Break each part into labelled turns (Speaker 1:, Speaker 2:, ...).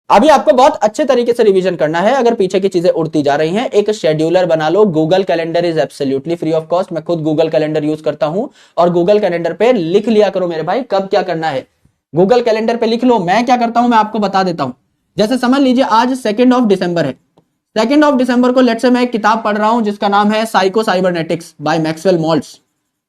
Speaker 1: अभी आपको बहुत अच्छे तरीके से रिवीजन करना है। अगर पीछे की चीजें उड़ती जा रही हैं, एक शेड्यूलर बना लो। Google calendar is absolutely free of cost. मैं खुद गूगल कैलेंडर यूज करता हूं और गूगल कैलेंडर पे लिख लिया करो मेरे भाई कब क्या करना है। गूगल कैलेंडर पे लिख लो। मैं क्या करता हूं मैं आपको बता देता हूं। जैसे समझ लीजिए आज 2 है। 2 को लेट से मैं एक किताब पढ़ रहा हूं जिसका नाम है psycho cybernetics bye Maxwell malts.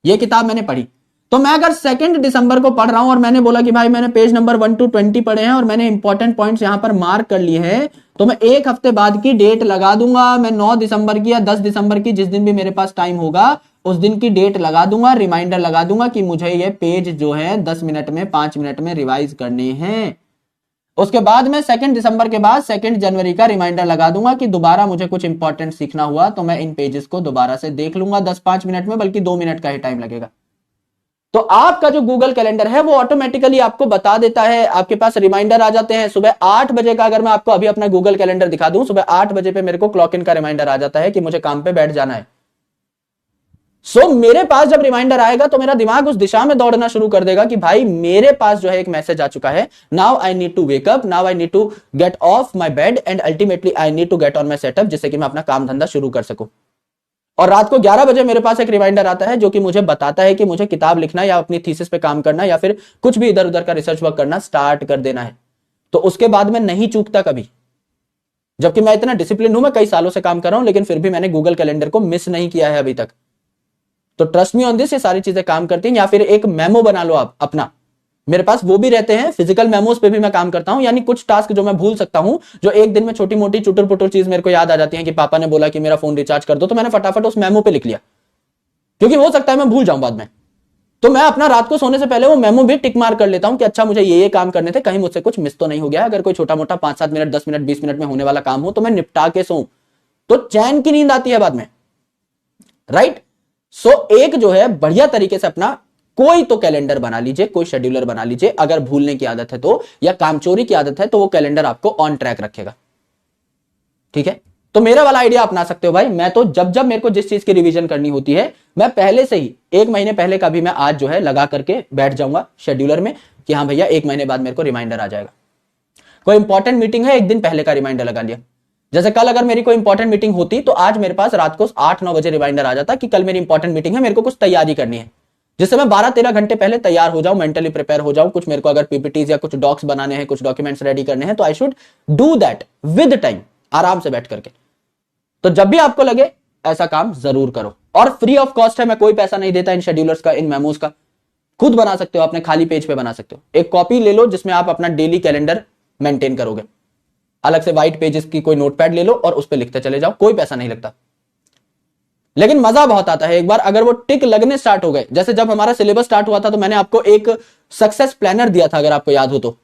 Speaker 1: ये किताब मैंने पढ़ी। तो मैं अगर 2 को पढ़ रहा हूं और मैंने बोला कि भाई मैंने पेज नंबर 1 to 20 पढ़े हैं और मैंने इंपॉर्टेंट पॉइंट्स यहां पर मार्क कर लिए हैं, तो मैं एक हफ्ते बाद की डेट लगा दूंगा। मैं 9 दिसंबर की या 10 दिसंबर की, जिस दिन भी मेरे पास टाइम होगा उस दिन की डेट लगा दूंगा, रिमाइंडर लगा दूंगा कि मुझे ये पेज जो है 10 मिनट में 5 मिनट में रिवाइज करने हैं। उसके बाद मैं 2 दिसंबर के बाद 2 जनवरी का रिमाइंडर लगा दूंगा कि दोबारा मुझे कुछ इंपॉर्टेंट सीखना हुआ तो मैं इन पेजेस को दोबारा से देख लूंगा 10-5 मिनट में, बल्कि 2 मिनट का ही टाइम लगेगा। तो आपका जो गूगल कैलेंडर है वो ऑटोमेटिकली आपको बता देता है। आपके पास रिमाइंडर आ जाते हैं सुबह 8 बजे का। अगर मैं आपको अभी अपना गूगल कैलेंडर दिखा दूं, सुबह 8 बजे पे मेरे को क्लॉक इन का रिमाइंडर आ जाता है कि मुझे काम पे बैठ जाना है। मेरे पास जब रिमाइंडर आएगा तो मेरा दिमाग उस दिशा में दौड़ना शुरू कर देगा कि भाई मेरे पास जो है एक मैसेज आ चुका है। Now I need to wake up, now I need to get off my bed and ultimately I need to get on my setup, जिससे कि मैं अपना काम धंधा शुरू कर सकूं। और रात को 11 बजे मेरे पास एक रिमाइंडर आता है जो कि मुझे बताता है कि मुझे किताब लिखना या अपनी थीसिस पे काम करना या फिर कुछ भी इधर उधर का रिसर्च वर्क करना स्टार्ट कर देना है। तो उसके बाद मैं नहीं चूकता कभी। जबकि मैं इतना डिसिप्लिन हूं, मैं कई सालों से काम कर रहा हूं, लेकिन फिर भी मैंने गूगल कैलेंडर को मिस नहीं किया है अभी तक। तो ट्रस्ट मी ऑन दिस, ये सारी चीजें काम करती हैं। या फिर एक मेमो बना लो आप अपना, मेरे पास वो भी रहते हैं। फिजिकल मेमोज पे भी मैं काम करता हूं, यानी कुछ टास्क जो मैं भूल सकता हूं, जो एक दिन में छोटी मोटी चुटुर पुटुर चीज मेरे को याद आ जाती है कि पापा ने बोला कि मेरा फोन रिचार्ज कर दो, तो मैंने फटाफट उस मेमो पे लिख लिया, क्योंकि हो सकता है मैं भूल जाऊं बाद में। तो मैं अपना रात को सोने से पहले वो मेमो भी टिक मार कर लेता हूं कि अच्छा मुझे ये काम करने थे, कहीं मुझसे कुछ मिस तो नहीं हो गया। अगर कोई छोटा मोटा 5-7 मिनट 10 मिनट 20 मिनट में होने वाला काम हो तो मैं निपटा के सोऊं, तो चैन की नींद आती है बाद में, राइट। एक जो है बढ़िया तरीके से अपना कोई तो कैलेंडर बना लीजिए, कोई शेड्यूलर बना लीजिए। अगर भूलने की आदत है तो, या कामचोरी की आदत है तो वो कैलेंडर आपको ऑन ट्रैक रखेगा, ठीक है। तो मेरा वाला आइडिया अपना सकते हो भाई। मैं तो जब जब मेरे को जिस चीज की रिवीजन करनी होती है, मैं पहले से ही 1 महीने पहले का भी मैं आज जो है लगा करके बैठ जाऊंगा शेड्यूलर में कि हाँ भैया 1 महीने बाद मेरे को रिमाइंडर आ जाएगा। कोई इंपॉर्टेंट मीटिंग है, 1 दिन पहले का रिमाइंडर लगा लिया। जैसे कल अगर मेरी कोई इंपॉर्टेंट मीटिंग होती तो आज मेरे पास रात को 8-9 बजे रिमाइंडर आ जाता कि कल मेरी इंपॉर्टेंट मीटिंग है, मेरे को कुछ तैयारी करनी है, जिससे मैं 12-13 घंटे पहले तैयार हो जाऊं, मेंटली प्रिपेयर हो जाऊं। कुछ मेरे को अगर पीपीटीज या कुछ डॉक्स बनाने हैं, कुछ डॉक्यूमेंट्स रेडी करने हैं, तो I should do that with time, आराम से बैठ करके। तो जब भी आपको लगे ऐसा काम जरूर करो, और फ्री ऑफ कॉस्ट है। मैं कोई पैसा नहीं देता इन शेड्यूलर्स का, इन मेमोज का। खुद बना सकते हो, अपने खाली पेज पे बना सकते हो। एक कॉपी ले लो जिसमें आप अपना डेली कैलेंडर मेंटेन करोगे। अलग से व्हाइट पेजेस की कोई नोटपैड ले लो और उस पर लिखते चले जाओ, कोई पैसा नहीं लगता। लेकिन मजा बहुत आता है एक बार अगर वो टिक लगने स्टार्ट हो गए। जैसे जब हमारा सिलेबस स्टार्ट हुआ था तो मैंने आपको एक सक्सेस प्लानर दिया था, अगर आपको याद हो तो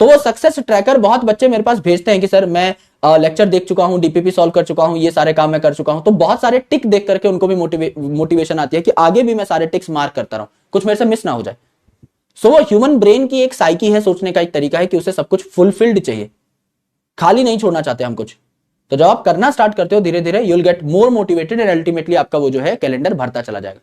Speaker 1: वो सक्सेस ट्रैकर बहुत बच्चे मेरे पास भेजते हैं कि सर मैं लेक्चर देख चुका हूं, डीपीपी सॉल्व कर चुका हूं, ये सारे काम मैं कर चुका हूं। तो बहुत सारे टिक देख करके उनको भी मोटिवेशन आती है कि आगे भी मैं सारे टिक्स मार्क करता रहूं, कुछ मेरे से मिस ना हो जाए। वो ह्यूमन ब्रेन की एक साइकी है, सोचने का एक तरीका है कि उसे सब कुछ फुलफिल्ड चाहिए, खाली नहीं छोड़ना चाहते हम कुछ। तो जब आप करना स्टार्ट करते हो धीरे धीरे, you will get more motivated and ultimately आपका वो जो है कैलेंडर भरता चला जाएगा,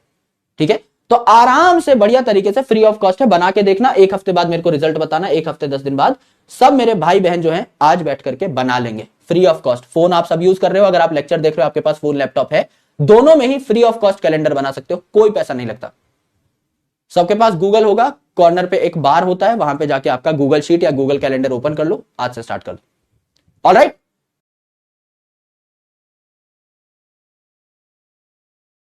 Speaker 1: ठीक है। तो आराम से बढ़िया तरीके से फ्री ऑफ कॉस्ट है, बना के देखना। 1 हफ्ते बाद मेरे को रिजल्ट बताना, 1 हफ्ते 10 दिन बाद। सब मेरे भाई बहन जो हैं आज बैठ करके बना लेंगे फ्री ऑफ कॉस्ट। फोन आप सब यूज कर रहे हो, अगर आप लेक्चर देख रहे हो आपके पास फोन लैपटॉप है, दोनों में ही फ्री ऑफ कॉस्ट कैलेंडर बना सकते हो, कोई पैसा नहीं लगता। सबके पास गूगल होगा, कॉर्नर पे एक बार होता है, वहां पे जाके आपका गूगल शीट या गूगल कैलेंडर ओपन कर लो, आज से स्टार्ट कर लो। ऑलराइट।